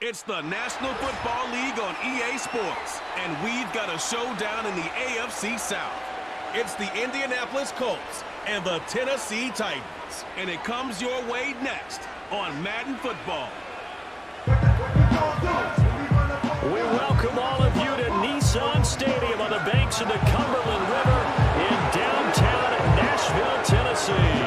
It's the National Football League on EA Sports, and we've got a showdown in the AFC South. It's the Indianapolis Colts and the Tennessee Titans, and it comes your way next on Madden Football. We welcome all of you to Nissan Stadium on the banks of the Cumberland River in downtown Nashville, Tennessee.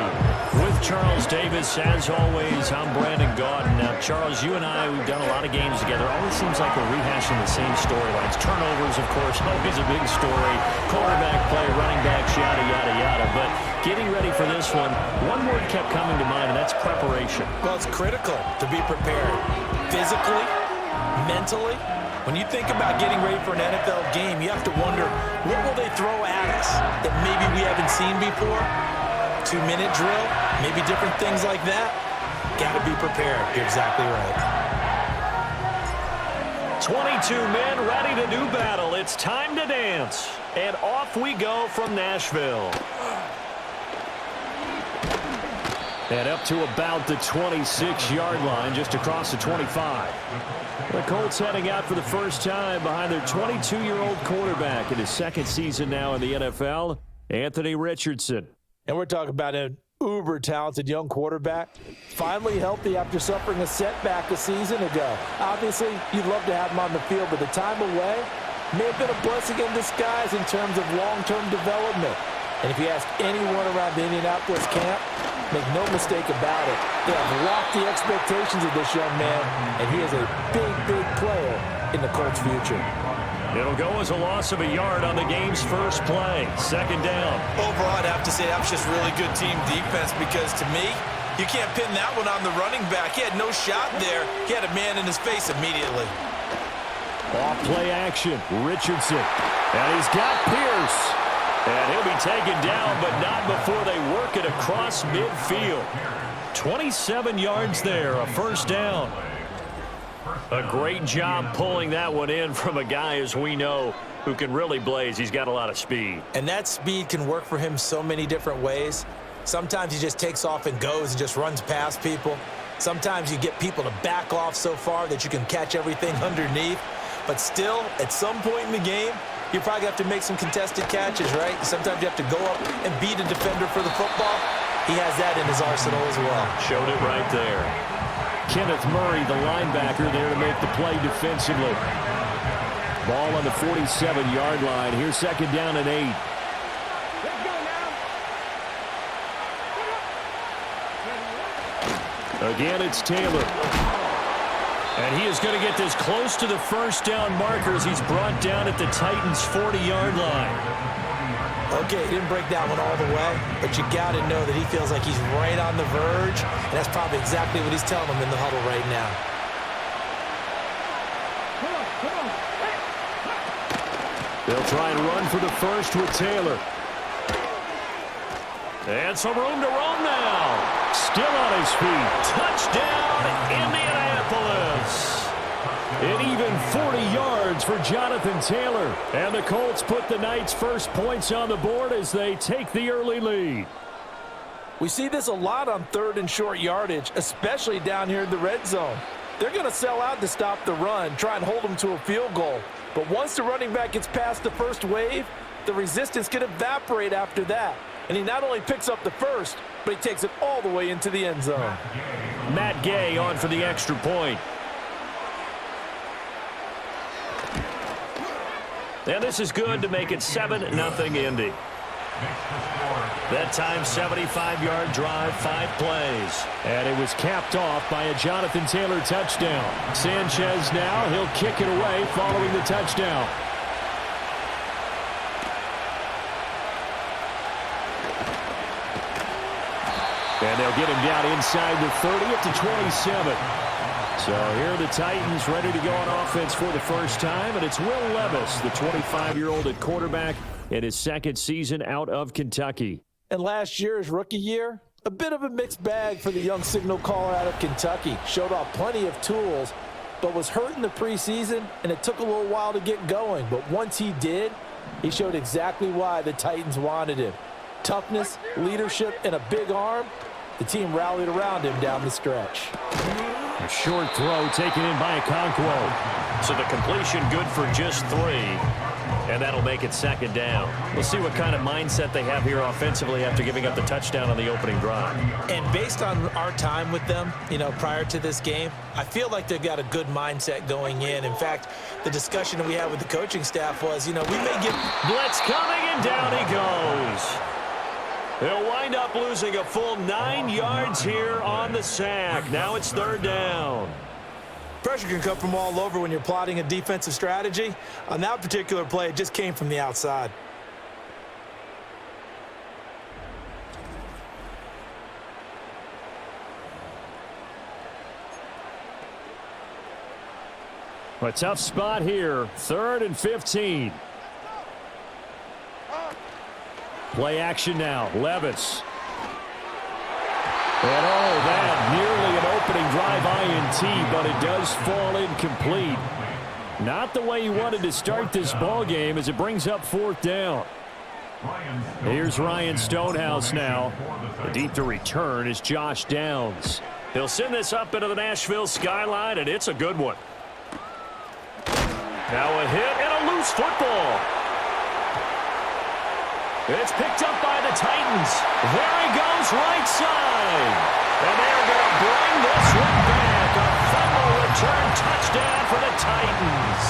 With Charles Davis, as always, I'm Brandon Gaudin. Now, Charles, you and I, we've done a lot of games together. Always seems like we're rehashing the same storylines. Turnovers, of course, always a big story. Quarterback play, running backs, yada, yada, yada. But getting ready for this one word kept coming to mind, and that's preparation. Well, it's critical to be prepared. Physically, mentally. When you think about getting ready for an NFL game, you have to wonder, what will they throw at us that maybe we haven't seen before? 2-minute drill, maybe different things like that. Got to be prepared. You're exactly right. 22 men ready to do battle. It's time to dance. And off we go from Nashville. And up to about the 26-yard line, just across the 25. The Colts heading out for the first time behind their 22-year-old quarterback in his second season now in the NFL, Anthony Richardson. And we're talking about an uber-talented young quarterback, finally healthy after suffering a setback a season ago. Obviously, you'd love to have him on the field, but the time away may have been a blessing in disguise in terms of long-term development. And if you ask anyone around the Indianapolis camp, make no mistake about it, they have lofty expectations of this young man, and he is a big, big player in the Colts' future. It'll go as a loss of a yard on the game's first play. Second down. Overall, I'd have to say that was just really good team defense because, to me, you can't pin that one on the running back. He had no shot there. He had a man in his face immediately. Off play action. Richardson. And he's got Pierce. And he'll be taken down, but not before they work it across midfield. 27 yards there, a first down. A great job pulling that one in from a guy, as we know, who can really blaze. He's got a lot of speed. And that speed can work for him so many different ways. Sometimes he just takes off and goes and just runs past people. Sometimes you get people to back off so far that you can catch everything underneath. But still, at some point in the game, you probably have to make some contested catches, right? Sometimes you have to go up and beat a defender for the football. He has that in his arsenal as well. Showed it right there. Kenneth Murray, the linebacker, there to make the play defensively. Ball on the 47-yard line. Here's second down and 8. Again, it's Taylor. And he is going to get this close to the first down marker as he's brought down at the Titans' 40-yard line. Okay, he didn't break that one all the way, but you got to know that he feels like he's right on the verge, and that's probably exactly what he's telling them in the huddle right now. They'll try and run for the first with Taylor. And some room to roam now. Still on his feet. Touchdown, Indianapolis. An even 40 yards for Jonathan Taylor. And the Colts put the Knights' first points on the board as they take the early lead. We see this a lot on third and short yardage, especially down here in the red zone. They're going to sell out to stop the run, try and hold them to a field goal. But once the running back gets past the first wave, the resistance can evaporate after that. And he not only picks up the first, but he takes it all the way into the end zone. Matt Gay on for the extra point. And this is good to make it 7-0 Indy. That time, 75-yard drive, 5 plays. And it was capped off by a Jonathan Taylor touchdown. Sanchez now, he'll kick it away following the touchdown. And they'll get him down inside the 30 up to 27. So here are the Titans ready to go on offense for the first time, and it's Will Levis, the 25-year-old at quarterback, in his second season out of Kentucky. And last year's rookie year, a bit of a mixed bag for the young signal caller out of Kentucky. Showed off plenty of tools, but was hurt in the preseason, and it took a little while to get going. But once he did, he showed exactly why the Titans wanted him. Toughness, leadership, and a big arm. The team rallied around him down the stretch. A short throw taken in by Okonkwo. So the completion good for just 3. And that'll make it second down. We'll see what kind of mindset they have here offensively after giving up the touchdown on the opening drive. And based on our time with them, prior to this game, I feel like they've got a good mindset going in. In fact, the discussion that we had with the coaching staff was, we may give... Blitz coming, and down he goes. They'll wind up losing a full 9 yards here on the sack. Now it's third down. Pressure can come from all over when you're plotting a defensive strategy. On that particular play, it just came from the outside. A tough spot here. 3rd and 15. Play action now. Levis. And that nearly an opening drive INT, but it does fall incomplete. Not the way you wanted to start this ball game as it brings up 4th down. Here's Ryan Stonehouse now. The deep to return is Josh Downs. He'll send this up into the Nashville skyline, and it's a good one. Now a hit and a loose football. It's picked up by the Titans. There he goes, right side. And they're going to bring this one back. A fumble return touchdown for the Titans.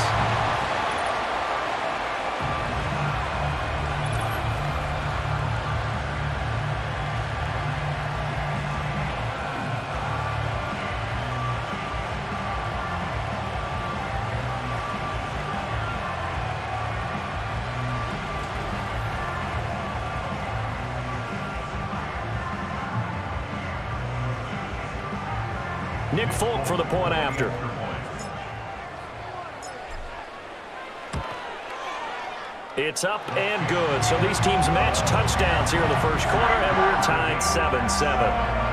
Nick Folk for the point after. It's up and good. So these teams match touchdowns here in the first quarter, and we're tied 7-7.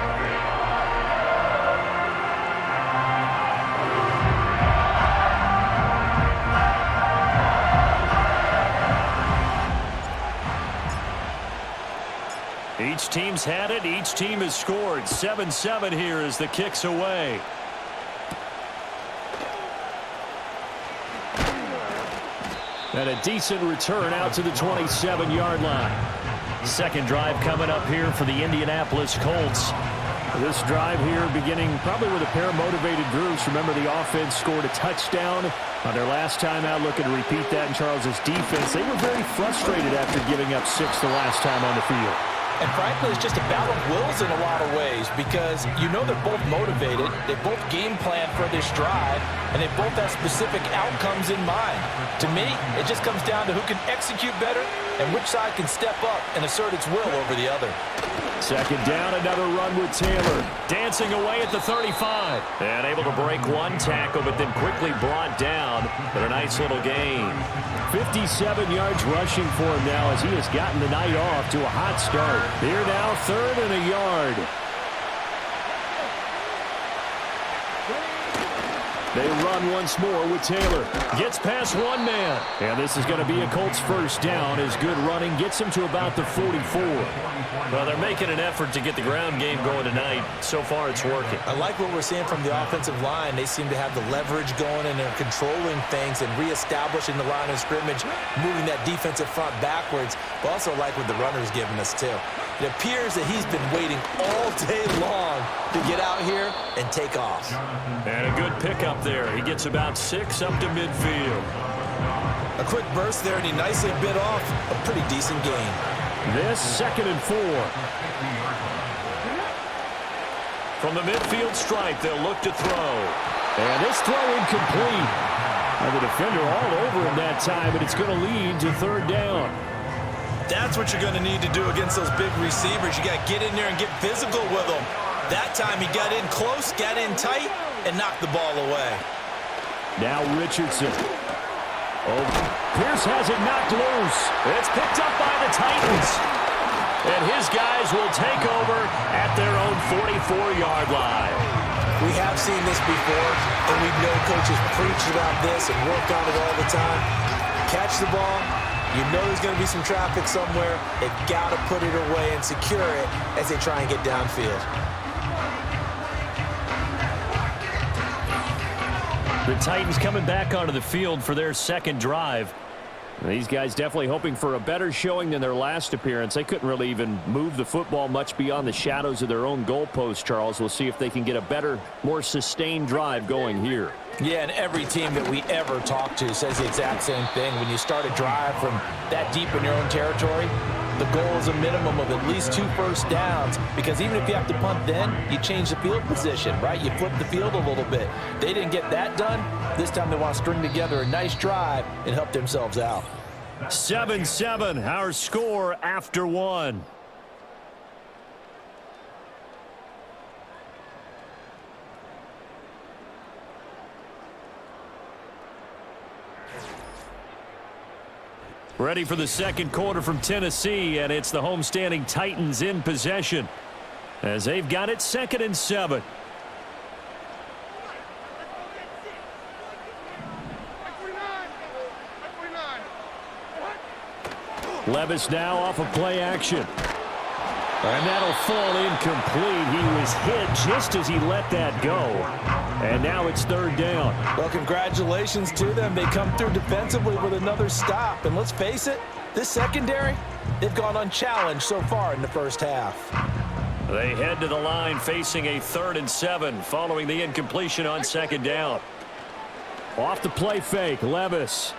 Each team's had it. Each team has scored. 7-7 here as the kick's away. And a decent return out to the 27-yard line. Second drive coming up here for the Indianapolis Colts. This drive here beginning probably with a pair of motivated groups. Remember, the offense scored a touchdown on their last time out. Looking to repeat that in Charles's defense. They were very frustrated after giving up 6 the last time on the field. And frankly, it's just a battle of wills in a lot of ways because they're both motivated, they both game plan for this drive, and they both have specific outcomes in mind. To me, it just comes down to who can execute better and which side can step up and assert its will over the other. Second down, another run with Taylor. Dancing away at the 35. And able to break one tackle, but then quickly brought down for a nice little gain. 57 yards rushing for him now as he has gotten the night off to a hot start. Here now, 3rd and a yard. They run once more with Taylor. Gets past one man. And this is going to be a Colts first down as good running gets him to about the 44. Well, they're making an effort to get the ground game going tonight. So far, it's working. I like what we're seeing from the offensive line. They seem to have the leverage going, and they're controlling things and reestablishing the line of scrimmage, moving that defensive front backwards. But also like what the runner's giving us, too. It appears that he's been waiting all day long to get out here and take off. And a good pickup there. He gets about 6 up to midfield. A quick burst there, and he nicely bit off a pretty decent gain. This 2nd and 4. From the midfield stripe, they'll look to throw. And this throw incomplete. And the defender all over him that time, but it's going to lead to 3rd down. That's what you're going to need to do against those big receivers. You got to get in there and get physical with them. That time he got in close, got in tight, and knocked the ball away. Now Richardson. Oh, Pierce has it knocked loose. It's picked up by the Titans. And his guys will take over at their own 44-yard line. We have seen this before, and we know coaches preach about this and work on it all the time. Catch the ball. You know there's going to be some traffic somewhere. They've got to put it away and secure it as they try and get downfield. The Titans coming back onto the field for their second drive. These guys definitely hoping for a better showing than their last appearance. They couldn't really even move the football much beyond the shadows of their own goalpost, Charles. We'll see if they can get a better, more sustained drive going here. Yeah, and every team that we ever talk to says the exact same thing. When you start a drive from that deep in your own territory, the goal is a minimum of at least 2 first downs, because even if you have to punt then, you change the field position, right? You flip the field a little bit. They didn't get that done. This time they want to string together a nice drive and help themselves out. 7-7, our score after 1. Ready for the second quarter from Tennessee, and it's the homestanding Titans in possession as they've got it 2nd and 7. Levis now off of play action. And that'll fall incomplete. He was hit just as he let that go. And now it's 3rd down. Well, congratulations to them. They come through defensively with another stop. And let's face it, this secondary, they've gone unchallenged so far in the first half. They head to the line facing a 3rd and 7 following the incompletion on 2nd down. Off the play fake, Levis.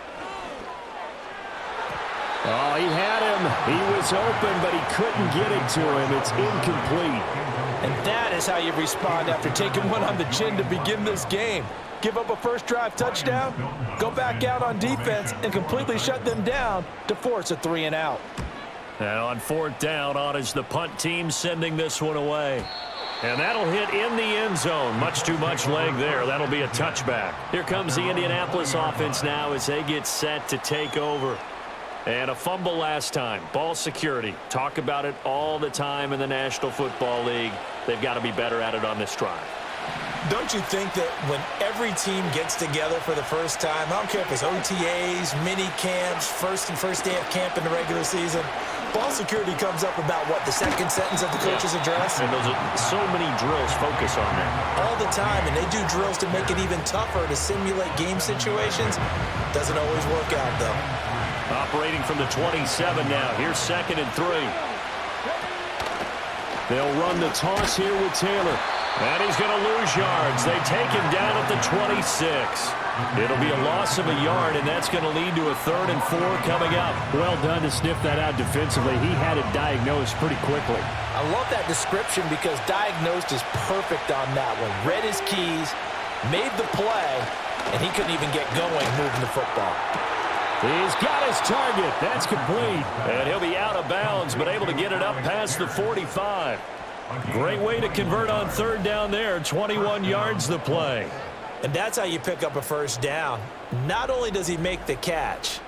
Oh, he had him. He was open, but he couldn't get it to him. It's incomplete. And that is how you respond after taking one on the chin to begin this game. Give up a first drive touchdown, go back out on defense, and completely shut them down to force a 3 and out. And on 4th down, on is the punt team sending this one away. And that'll hit in the end zone. Much too much leg there. That'll be a touchback. Here comes the Indianapolis offense now as they get set to take over. And a fumble last time. Ball security. Talk about it all the time in the National Football League. They've got to be better at it on this drive. Don't you think that when every team gets together for the first time, I don't care if it's OTAs, mini camps, first day of camp in the regular season, ball security comes up about, what, the second sentence of the coach's address? And those are so many drills focus on that. All the time, and they do drills to make it even tougher to simulate game situations. Doesn't always work out, though. Operating from the 27 now. Here's 2nd and 3. They'll run the toss here with Taylor. And he's going to lose yards. They take him down at the 26. It'll be a loss of a yard, and that's going to lead to a 3rd and 4 coming up. Well done to sniff that out defensively. He had it diagnosed pretty quickly. I love that description because diagnosed is perfect on that one. Read his keys, made the play, and he couldn't even get going moving the football. He's got his target. That's complete. And he'll be out of bounds, but able to get it up past the 45. Great way to convert on 3rd down there. 21 yards the play. And that's how you pick up a first down. Not only does he make the catch,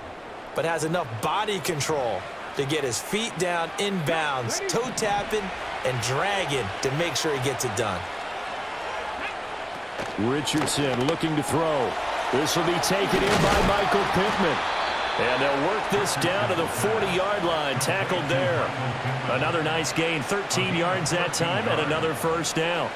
but has enough body control to get his feet down inbounds, toe tapping and dragging to make sure he gets it done. Richardson looking to throw. This will be taken in by Michael Pittman. And they'll work this down to the 40-yard line. Tackled there. Another nice gain. 13 yards that time and another first down.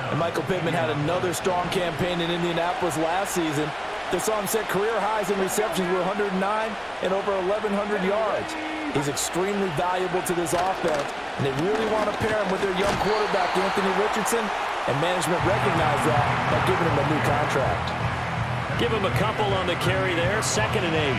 And Michael Pittman had another strong campaign in Indianapolis last season. They saw him set career highs in receptions with 109 and over 1,100 yards. He's extremely valuable to this offense, and they really want to pair him with their young quarterback, Anthony Richardson, and management recognized that by giving him a new contract. Give him a couple on the carry there. 2nd and 8.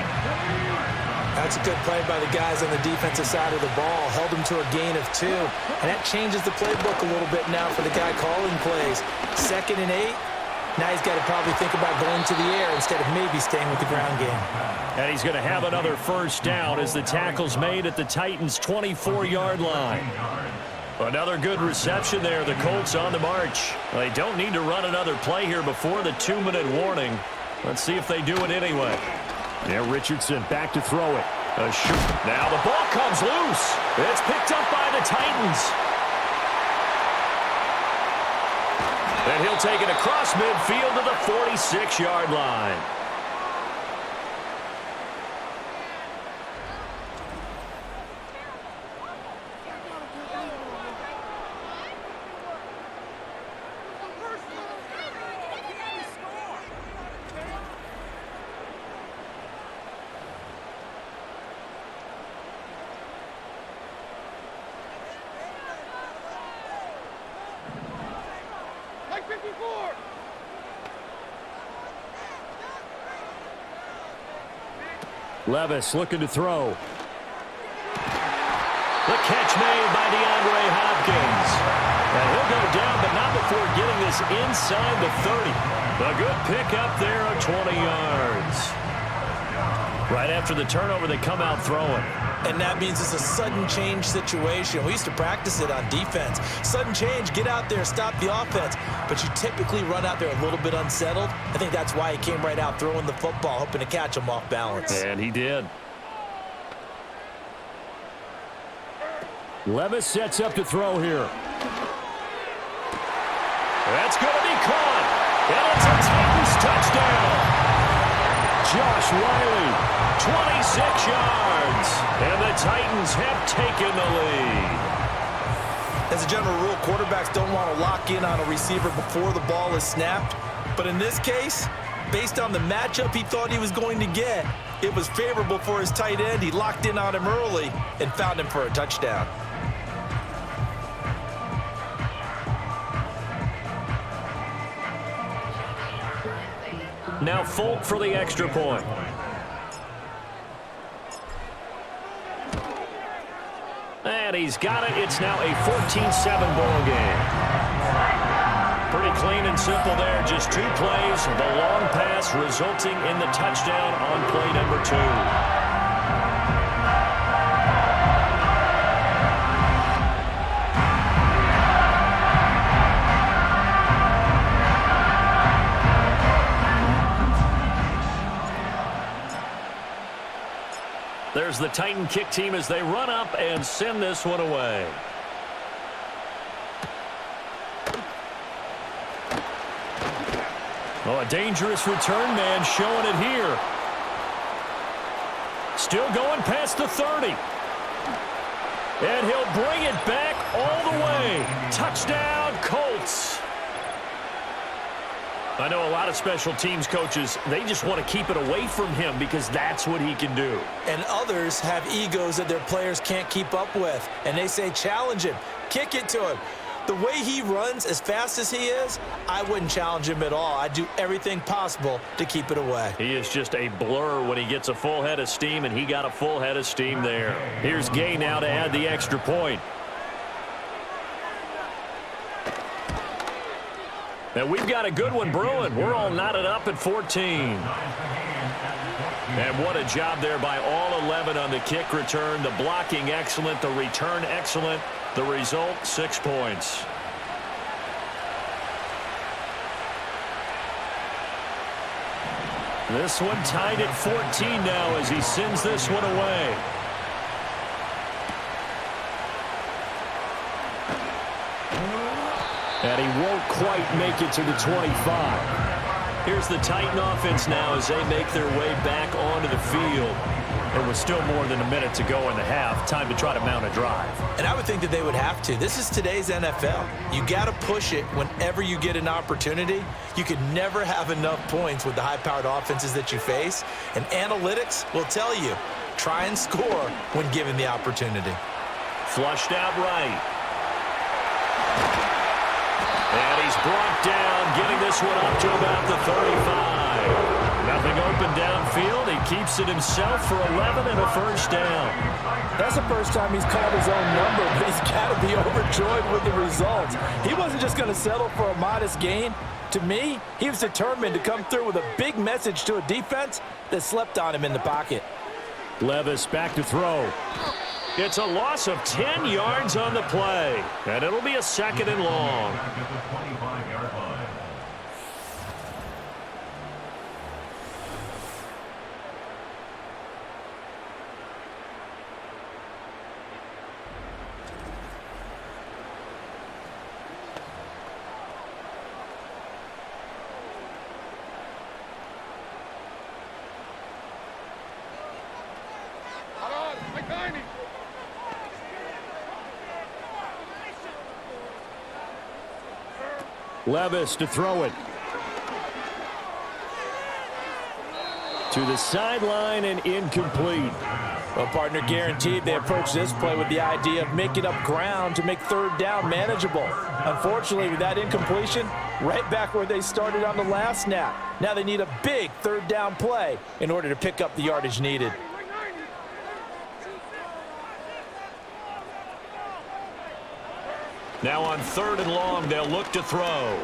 That's a good play by the guys on the defensive side of the ball. Held him to a gain of 2. And that changes the playbook a little bit now for the guy calling plays. 2nd and 8. Now he's got to probably think about going to the air instead of maybe staying with the ground game. And he's going to have another first down as the tackle's made at the Titans' 24-yard line. Another good reception there. The Colts on the march. They don't need to run another play here before the 2-minute warning. Let's see if they do it anyway. Yeah, Richardson back to throw it. A shoot. Now the ball comes loose. It's picked up by the Titans. And he'll take it across midfield to the 46-yard line. Levis looking to throw. The catch made by DeAndre Hopkins. And he'll go down, but not before getting this inside the 30. A good pickup there of 20 yards. Right after the turnover, they come out throwing. And that means it's a sudden change situation. We used to practice it on defense. Sudden change, get out there, stop the offense. But you typically run out there a little bit unsettled. I think that's why he came right out throwing the football, hoping to catch him off balance. And he did. Levis sets up to throw here. That's going to be caught. And it's a Titans touchdown. Josh Wiley, 26 yards. And the Titans have taken the lead. As a general rule, quarterbacks don't want to lock in on a receiver before the ball is snapped. But in this case, based on the matchup he thought he was going to get, it was favorable for his tight end. He locked in on him early and found him for a touchdown. Now Folk for the extra point. And he's got it. It's now a 14-7 ball game. Pretty clean and simple there. Just 2 plays. The long pass resulting in the touchdown on play number 2. There's the Titan kick team as they run up and send this one away. Oh, a dangerous return man showing it here. Still going past the 30. And he'll bring it back all the way. Touchdown, Colts. I know a lot of special teams coaches, they just want to keep it away from him because that's what he can do. And others have egos that their players can't keep up with. And they say, challenge him, kick it to him. The way he runs as fast as he is, I wouldn't challenge him at all. I'd do everything possible to keep it away. He is just a blur when he gets a full head of steam, and he got a full head of steam there. Here's Gay now to add the extra point. And we've got a good one brewing. We're all knotted up at 14. And what a job there by all 11 on the kick return. The blocking excellent, the return excellent. The result, 6 points. This one tied at 14 now as he sends this one away. And he won't quite make it to the 25. Here's the Titan offense now as they make their way back onto the field. And with still more than a minute to go in the half, time to try to mount a drive. And I would think that they would have to. This is today's NFL. You got to push it whenever you get an opportunity. You could never have enough points with the high-powered offenses that you face. And analytics will tell you, try and score when given the opportunity. Flushed out right. And he's brought down, getting this one up to about the 35. Nothing open downfield. He keeps it himself for 11 and a first down. That's the first time he's called his own number, but he's got to be overjoyed with the results. He wasn't just going to settle for a modest gain. To me, he was determined to come through with a big message to a defense that slept on him in the pocket. Levis back to throw. It's a loss of 10 yards on the play, and it'll be a 2nd and long. Levis to throw it. To the sideline and incomplete. Well, partner, guaranteed they approach this play with the idea of making up ground to make 3rd down manageable. Unfortunately, with that incompletion, right back where they started on the last snap. Now they need a big third down play in order to pick up the yardage needed. Now on 3rd and long, they'll look to throw.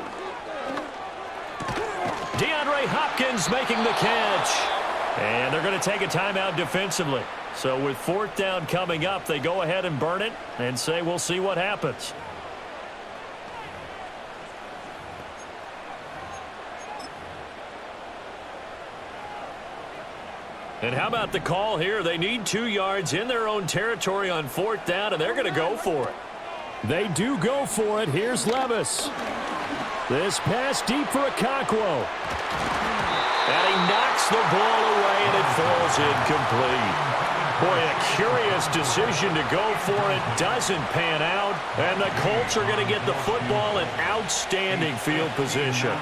DeAndre Hopkins making the catch. And they're going to take a timeout defensively. So with 4th down coming up, they go ahead and burn it and say we'll see what happens. And how about the call here? They need 2 yards in their own territory on 4th down, and they're going to go for it. They do go for it. Here's Levis. This pass deep for Okonkwo. And he knocks the ball away, and it falls incomplete. Boy, a curious decision to go for it. Doesn't pan out. And the Colts are going to get the football in outstanding field position.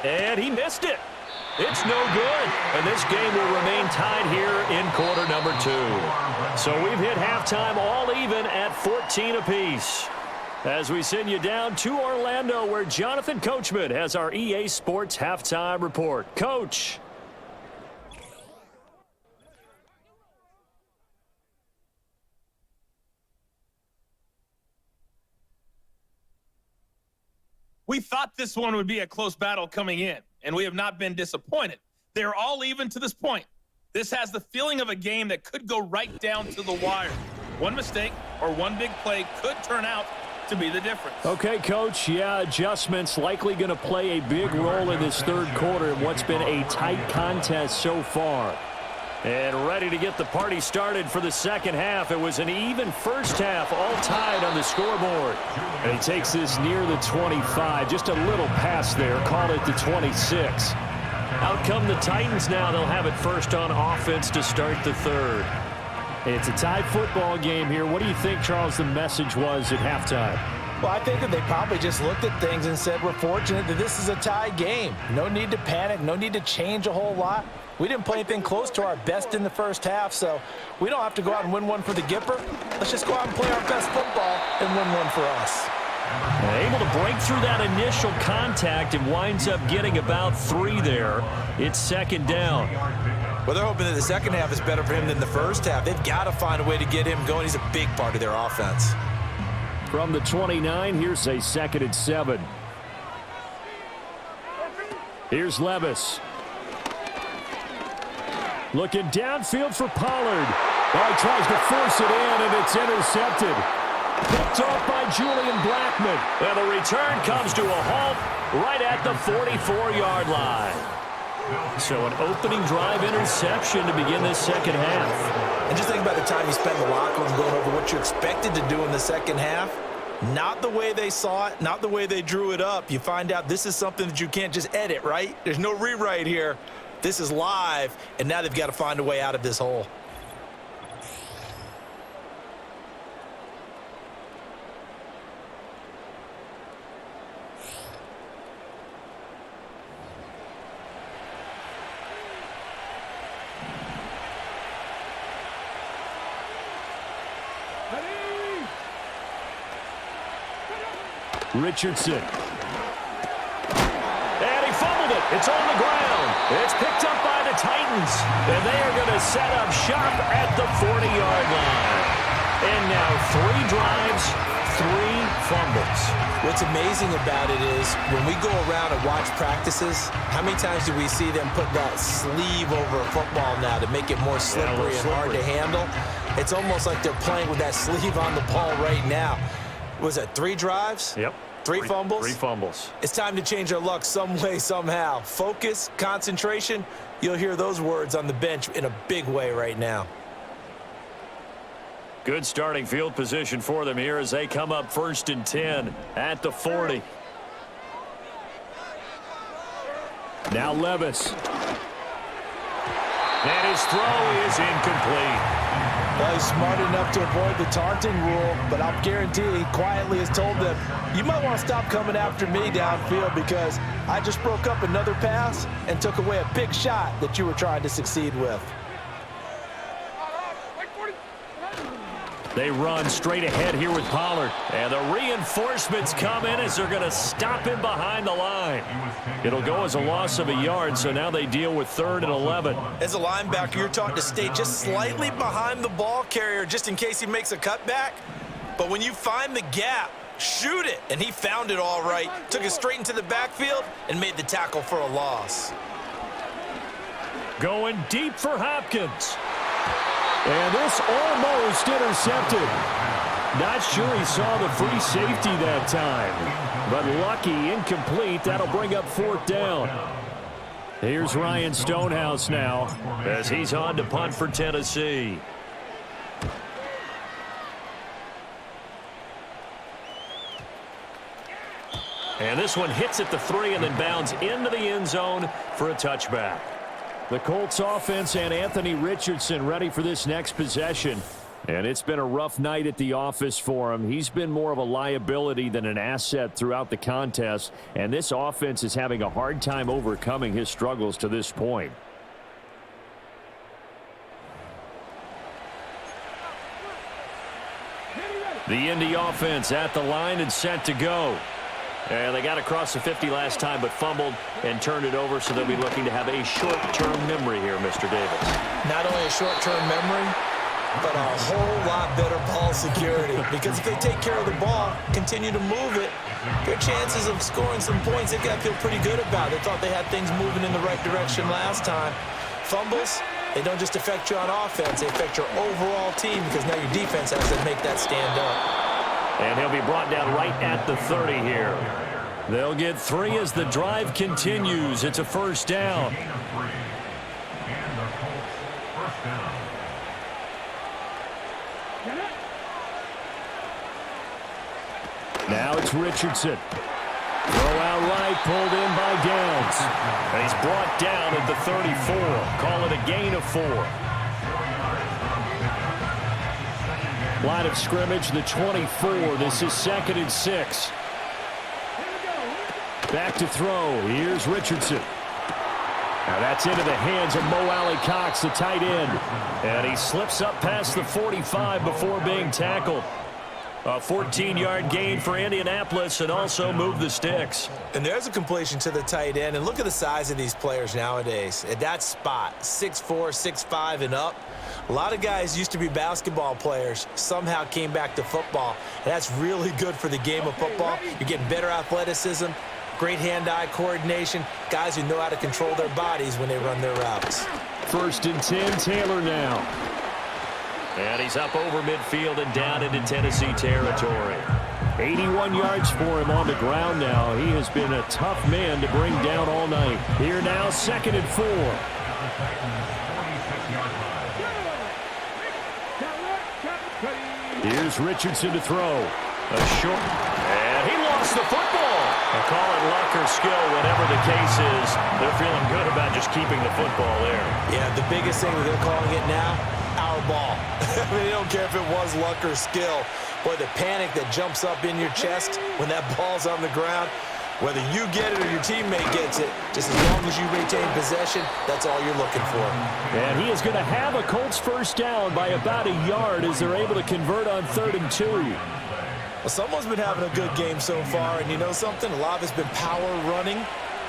And he missed it. It's no good. And this game will remain tied here in quarter number 2. So we've hit halftime all even at 14 apiece. As we send you down to Orlando, where Jonathan Coachman has our EA Sports halftime report. Coach. We thought this one would be a close battle coming in, and we have not been disappointed. They're all even to this point. This has the feeling of a game that could go right down to the wire. One mistake or one big play could turn out to be the difference. Okay, Coach. Yeah, adjustments likely going to play a big role in this 3rd quarter in what's been a tight contest so far. And ready to get the party started for the 2nd half. It was an even first half, all tied on the scoreboard. And he takes this near the 25. Just a little pass there. Call it the 26. Out come the Titans now. They'll have it first on offense to start the 3rd. It's a tie football game here. What do you think, Charles, the message was at halftime? Well, I think that they probably just looked at things and said, we're fortunate that this is a tie game. No need to panic. No need to change a whole lot. We didn't play anything close to our best in the first half, so we don't have to go out and win one for the Gipper. Let's just go out and play our best football and win one for us. Able to break through that initial contact and winds up getting about 3 there. It's 2nd down. Well, they're hoping that the 2nd half is better for him than the first half. They've got to find a way to get him going. He's a big part of their offense. From the 29, here's a 2nd and 7. Here's Levis. Looking downfield for Pollard. Oh, he tries to force it in, and it's intercepted. Picked off by Julian Blackman. And the return comes to a halt right at the 44-yard line. So an opening drive interception to begin this 2nd half. And just think about the time you spent in the locker room going over what you expected to do in the 2nd half. Not the way they saw it, not the way they drew it up. You find out this is something that you can't just edit, right? There's no rewrite here. This is live, and now they've got to find a way out of this hole. Richardson. And he fumbled it. It's on the ground. It's picked up by the Titans. And they are going to set up shop at the 40-yard line. And now 3 drives, 3 fumbles. What's amazing about it is when we go around and watch practices, how many times do we see them put that sleeve over a football now to make it more slippery and hard to handle? It's almost like they're playing with that sleeve on the ball right now. Was it 3 drives? Yep. 3 fumbles? 3 fumbles. It's time to change our luck some way, somehow. Focus, concentration, you'll hear those words on the bench in a big way right now. Good starting field position for them here as they come up 1st and 10 at the 40. Now Levis. And his throw is incomplete. Well, he's smart enough to avoid the taunting rule, but I'll guarantee he quietly has told them, you might want to stop coming after me downfield because I just broke up another pass and took away a big shot that you were trying to succeed with. They run straight ahead here with Pollard. And the reinforcements come in as they're going to stop him behind the line. It'll go as a loss of a yard, so now they deal with 3rd and 11. As a linebacker, you're taught to stay just slightly behind the ball carrier just in case he makes a cutback. But when you find the gap, shoot it. And he found it all right. Took it straight into the backfield and made the tackle for a loss. Going deep for Hopkins. And this almost intercepted. Not sure he saw the free safety that time. But lucky, incomplete. That'll bring up 4th down. Here's Ryan Stonehouse now as he's on to punt for Tennessee. And this one hits at the 3 and then bounds into the end zone for a touchback. The Colts offense and Anthony Richardson ready for this next possession. And it's been a rough night at the office for him. He's been more of a liability than an asset throughout the contest. And this offense is having a hard time overcoming his struggles to this point. The Indy offense at the line and set to go. And they got across the 50 last time, but fumbled and turned it over, so they'll be looking to have a short-term memory here, Mr. Davis. Not only a short-term memory, but a whole lot better ball security. Because if they take care of the ball, continue to move it, their chances of scoring some points, they've got to feel pretty good about. They thought they had things moving in the right direction last time. Fumbles, they don't just affect you on offense, they affect your overall team because now your defense has to make that stand up. And he'll be brought down right at the 30 here. They'll get 3 as the drive continues. It's a 1st down. Now it's Richardson. Throw out right, pulled in by Downs. And he's brought down at the 34. Call it a gain of 4. Line of scrimmage, the 24. This is 2nd and 6. Back to throw. Here's Richardson. Now that's into the hands of Mo Alley-Cox, the tight end. And he slips up past the 45 before being tackled. A 14-yard gain for Indianapolis and also move the sticks. And there's a completion to the tight end. And look at the size of these players nowadays. At that spot, 6'4", 6'5", and up. A lot of guys used to be basketball players, somehow came back to football. And that's really good for the game of football. You're getting better athleticism, great hand-eye coordination, guys who know how to control their bodies when they run their routes. 1st and 10, Taylor now. And he's up over midfield and down into Tennessee territory. 81 yards for him on the ground now. He has been a tough man to bring down all night. Here now, 2nd and 4. Here's Richardson to throw. A short. And he lost the football. They'll call it luck or skill, whatever the case is. They're feeling good about just keeping the football there. Yeah, the biggest thing that they're calling it now, our ball. I mean, they don't care if it was luck or skill. Boy, the panic that jumps up in your chest when that ball's on the ground, whether you get it or your teammate gets it, just as long as you retain possession, that's all you're looking for. And he is going to have a Colts 1st down by about a yard as they're able to convert on 3rd and 2. Well, someone's been having a good game so far, and you know something? A lot of it's been power running.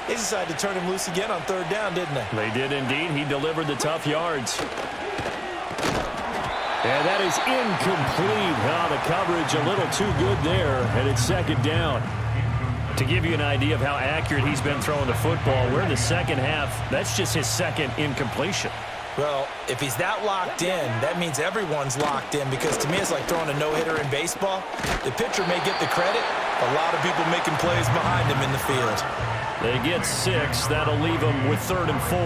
They decided to turn him loose again on 3rd down, didn't they? They did indeed. He delivered the tough yards. And that is incomplete. Oh, the coverage a little too good there, and it's 2nd down. To give you an idea of how accurate he's been throwing the football, we're in the 2nd half. That's just his 2nd incompletion. Well, if he's that locked in, that means everyone's locked in, because to me it's like throwing a no-hitter in baseball. The pitcher may get the credit, a lot of people making plays behind him in the field. They get 6. That'll leave them with 3rd and 4.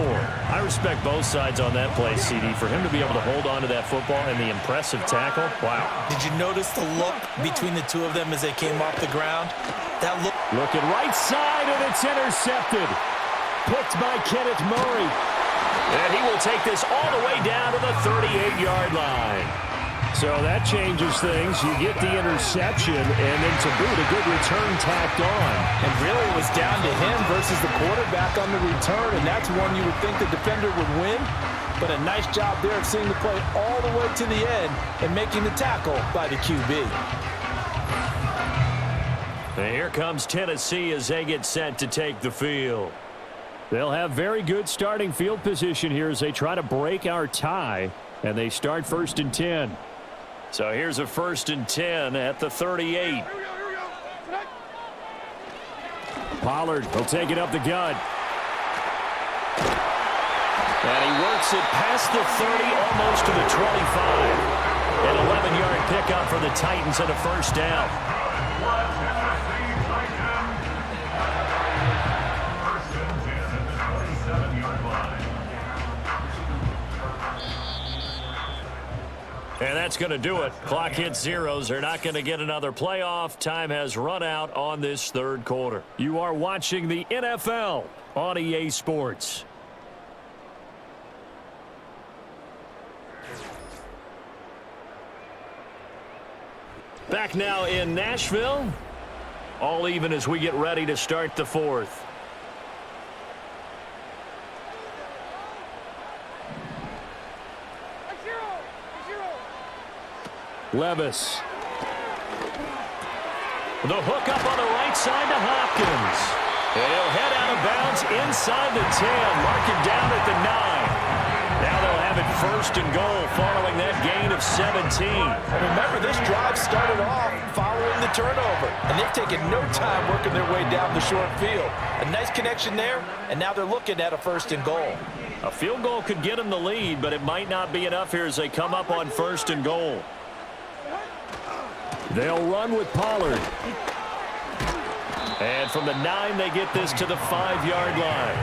I respect both sides on that play, CD. For him to be able to hold on to that football and the impressive tackle, wow. Did you notice the look between the two of them as they came off the ground? That look. Looking right side, and it's intercepted. Picked by Kenneth Murray. And he will take this all the way down to the 38-yard line. So that changes things. You get the interception, and then to boot, a good return tacked on. And really it was down to him versus the quarterback on the return, and that's one you would think the defender would win. But a nice job there of seeing the play all the way to the end and making the tackle by the QB. And here comes Tennessee as they get set to take the field. They'll have very good starting field position here as they try to break our tie, and they start 1st and 10. So here's a 1st and 10 at the 38. Pollard will take it up the gut. And he works it past the 30, almost to the 25. An 11-yard pickup for the Titans and a 1st down. And that's going to do it. Clock hits zeros. They're not going to get another playoff. Time has run out on this 3rd quarter. You are watching the NFL on EA Sports. Back now in Nashville. All even as we get ready to start the 4th. Levis. The hook up on the right side to Hopkins. And he'll head out of bounds inside the 10. Mark it down at the 9. Now they'll have it 1st and goal following that gain of 17. And remember, this drive started off following the turnover. And they've taken no time working their way down the short field. A nice connection there, and now they're looking at a 1st and goal. A field goal could get them the lead, but it might not be enough here as they come up on 1st and goal. They'll run with Pollard. And from the 9, they get this to the 5-yard line.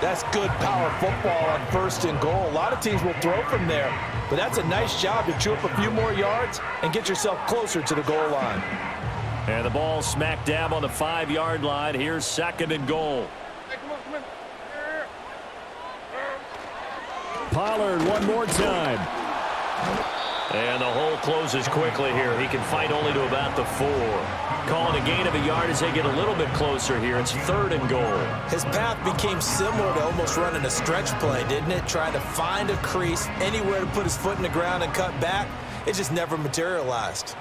That's good power football on 1st and goal. A lot of teams will throw from there, but that's a nice job to chew up a few more yards and get yourself closer to the goal line. And the ball smack dab on the 5-yard line. Here's 2nd and goal. Hey, come on. Pollard one more time. And the hole closes quickly here. He can fight only to about the 4. Calling a gain of a yard as they get a little bit closer here. It's 3rd and goal. His path became similar to almost running a stretch play, didn't it? Trying to find a crease, anywhere to put his foot in the ground and cut back. It just never materialized.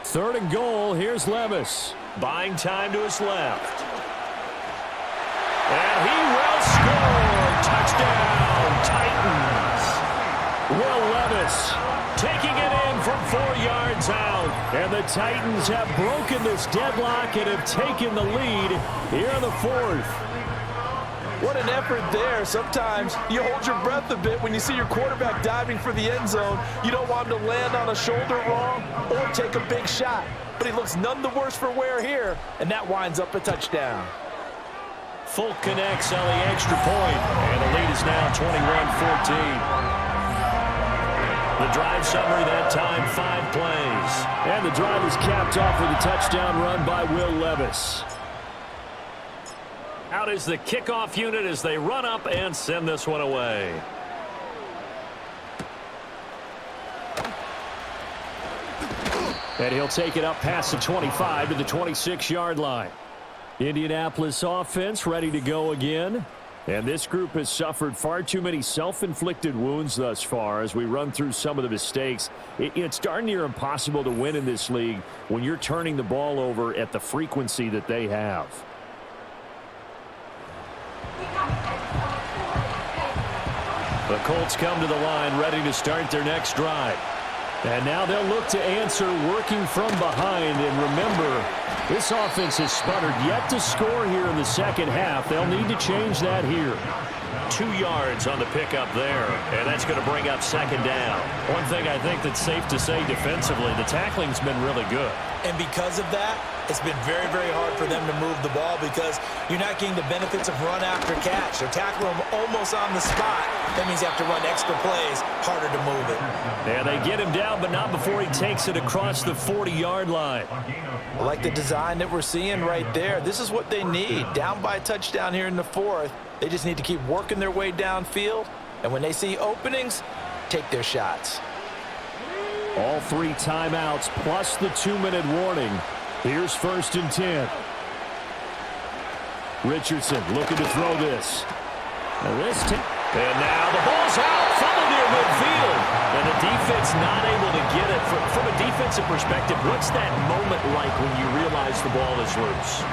3rd and goal. Here's Levis. Buying time to his left. And he will score. Touchdown, Titans. Will Levis taking it in from 4 yards out. And the Titans have broken this deadlock and have taken the lead here in the 4th. What an effort there. Sometimes you hold your breath a bit when you see your quarterback diving for the end zone. You don't want him to land on a shoulder wrong or take a big shot. But he looks none the worse for wear here, and that winds up a touchdown. Folk connects on the extra point, and the lead is now 21-14. The drive summary that time, 5 plays. And the drive is capped off with a touchdown run by Will Levis. Out is the kickoff unit as they run up and send this one away. And he'll take it up past the 25 to the 26-yard line. Indianapolis offense ready to go again. And this group has suffered far too many self-inflicted wounds thus far as we run through some of the mistakes. It's darn near impossible to win in this league when you're turning the ball over at the frequency that they have. The Colts come to the line ready to start their next drive. And now they'll look to answer working from behind. And remember, this offense has sputtered yet to score here in the second half. They'll need to change that here. 2 yards on the pickup there, and that's going to bring up 2nd down. One thing I think that's safe to say defensively, the tackling's been really good. And because of that, it's been very, very hard for them to move the ball because you're not getting the benefits of run after catch. They're tackling them almost on the spot. That means you have to run extra plays, harder to move it. And they get him down, but not before he takes it across the 40-yard line. I like the design that we're seeing right there. This is what they need. Down by a touchdown here in the 4th. They just need to keep working their way downfield. And when they see openings, take their shots. All 3 timeouts plus the 2-minute warning. Here's 1st and 10. Richardson looking to throw this. And now the ball's out, fumble near midfield. And the defense not able to get it. From a defensive perspective, what's that moment like when you realize the ball is loose?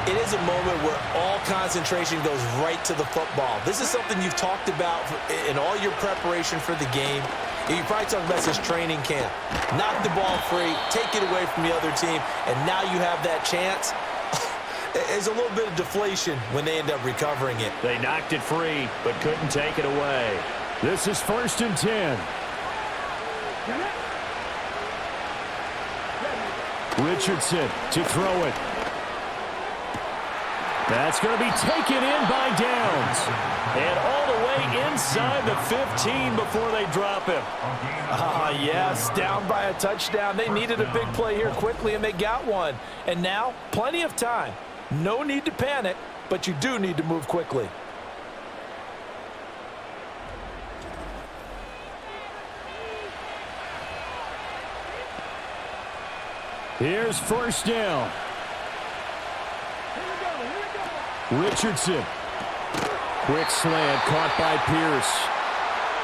It is a moment where all concentration goes right to the football. This is something you've talked about in all your preparation for the game. You probably talked about this training camp. Knock the ball free, take it away from the other team, and now you have that chance. There's a little bit of deflation when they end up recovering it. They knocked it free, but couldn't take it away. This is 1st and 10. Richardson to throw it. That's going to be taken in by Downs. And all the way inside the 15 before they drop him. Yes, down by a touchdown. They needed a big play here quickly, and they got one. And now, plenty of time. No need to panic, but you do need to move quickly. Here's 1st down. Richardson. Quick slant caught by Pierce.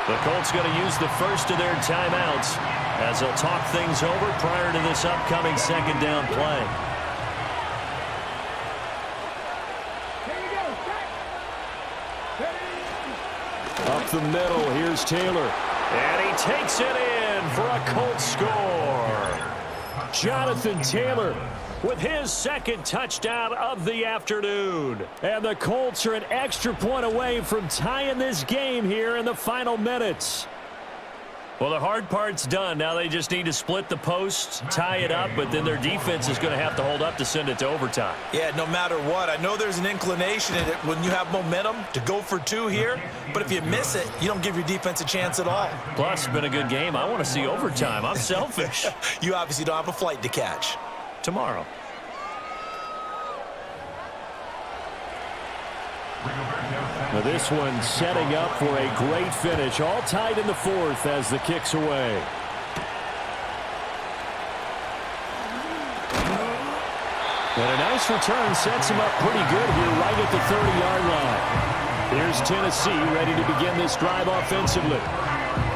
The Colts going to use the first of their timeouts as they'll talk things over prior to this upcoming 2nd down play. Up the middle, here's Taylor. And he takes it in for a Colts score. Jonathan Taylor with his 2nd touchdown of the afternoon. And the Colts are an extra point away from tying this game here in the final minutes. Well, the hard part's done. Now they just need to split the post, tie it up, but then their defense is going to have to hold up to send it to overtime. Yeah, no matter what. I know there's an inclination in it when you have momentum to go for 2 here, but if you miss it, you don't give your defense a chance at all. Plus, it's been a good game. I want to see overtime. I'm selfish. You obviously don't have a flight to catch. Tomorrow. Now this one setting up for a great finish. All tied in the 4th as the kick's away. And a nice return sets him up pretty good here right at the 30-yard line. Here's Tennessee ready to begin this drive offensively.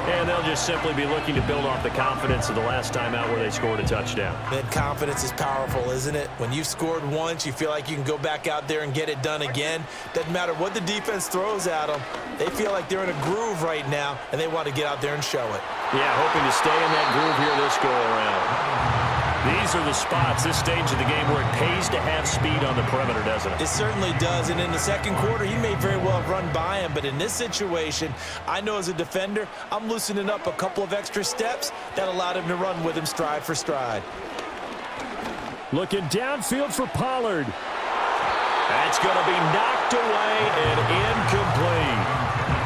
And they'll just simply be looking to build off the confidence of the last time out where they scored a touchdown. That confidence is powerful, isn't it? When you've scored once, you feel like you can go back out there and get it done again. Doesn't matter what the defense throws at them. They feel like they're in a groove right now, and they want to get out there and show it. Yeah, hoping to stay in that groove here this go-around. These are the spots, this stage of the game, where it pays to have speed on the perimeter, doesn't it? It certainly does, and in the 2nd quarter, he may very well have run by him, but in this situation, I know as a defender, I'm loosening up a couple of extra steps that allowed him to run with him stride for stride. Looking downfield for Pollard. That's going to be knocked away and incomplete.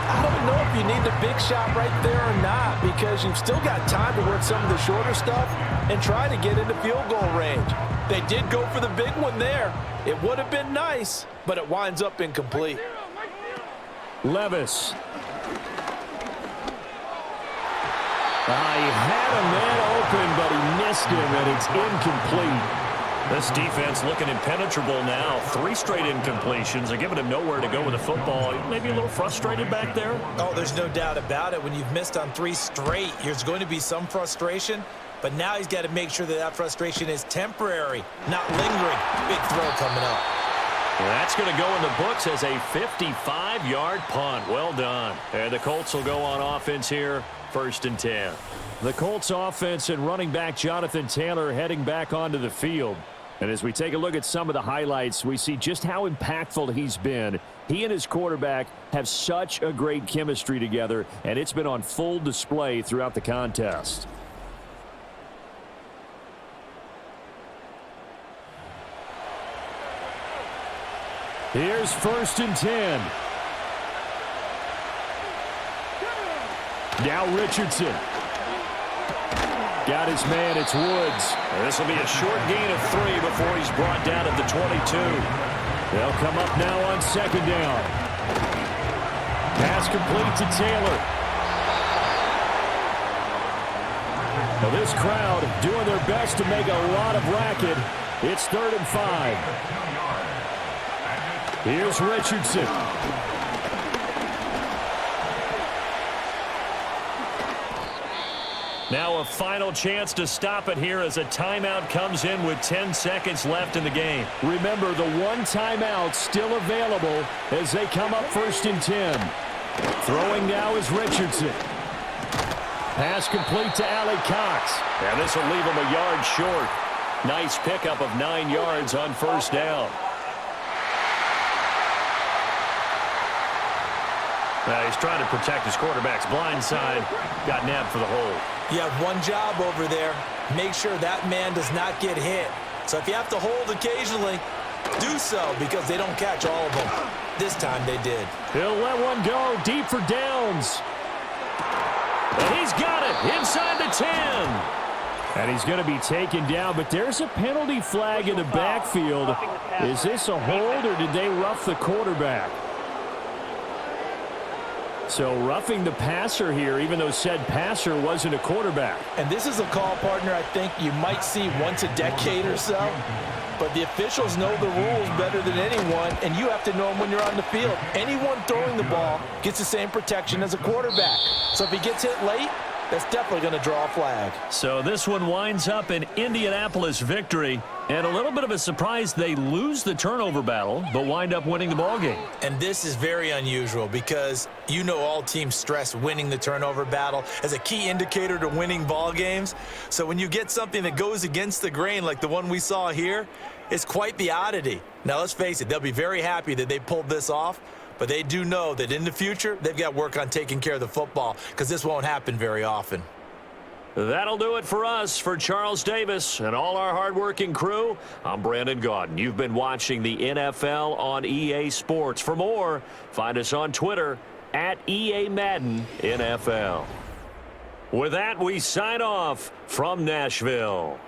I don't know if you need the big shot right there or not, because you've still got time to work some of the shorter stuff and try to get into field goal range. They did go for the big one there. It would have been nice, but it winds up incomplete. Levis. He had a man open, but he missed him, and it's incomplete. This defense looking impenetrable now. 3 straight incompletions. They're giving him nowhere to go with the football. Maybe a little frustrated back there. Oh, there's no doubt about it. When you've missed on 3 straight, there's going to be some frustration. But now he's got to make sure that frustration is temporary, not lingering. Big throw coming up. Well, that's going to go in the books as a 55-yard punt. Well done. And the Colts will go on offense here, 1st and 10. The Colts offense and running back Jonathan Taylor heading back onto the field. And as we take a look at some of the highlights, we see just how impactful he's been. He and his quarterback have such a great chemistry together, and it's been on full display throughout the contest. Here's 1st and 10. Now Richardson. Got his man, it's Woods. And this will be a short gain of 3 before he's brought down at the 22. They'll come up now on 2nd down. Pass complete to Taylor. Well, this crowd doing their best to make a lot of racket. It's 3rd and 5. Here's Richardson. Now a final chance to stop it here as a timeout comes in with 10 seconds left in the game. Remember, the one timeout still available as they come up 1st and 10. Throwing now is Richardson. Pass complete to Allie Cox. And this will leave him a yard short. Nice pickup of 9 yards on 1st down. He's trying to protect his quarterback's blind side. Got nabbed for the hold. You have one job over there. Make sure that man does not get hit. So if you have to hold occasionally, do so because they don't catch all of them. This time they did. He'll let one go deep for downs. And he's got it inside the 10. And he's going to be taken down, but there's a penalty flag in the backfield. Is this a hold or did they rough the quarterback? So roughing the passer here, even though said passer wasn't a quarterback. And this is a call, partner, I think you might see once a decade or so. But the officials know the rules better than anyone, and you have to know them when you're on the field. Anyone throwing the ball gets the same protection as a quarterback. So if he gets hit late, that's definitely going to draw a flag. So this one winds up an Indianapolis victory. And a little bit of a surprise, they lose the turnover battle, but wind up winning the ballgame. And this is very unusual because you know all teams stress winning the turnover battle as a key indicator to winning ball games. So when you get something that goes against the grain like the one we saw here, it's quite the oddity. Now let's face it, they'll be very happy that they pulled this off, but they do know that in the future they've got work on taking care of the football because this won't happen very often. That'll do it for us. For Charles Davis and all our hardworking crew, I'm Brandon Gaudin. You've been watching the NFL on EA Sports. For more, find us on Twitter at EA Madden NFL. With that, we sign off from Nashville.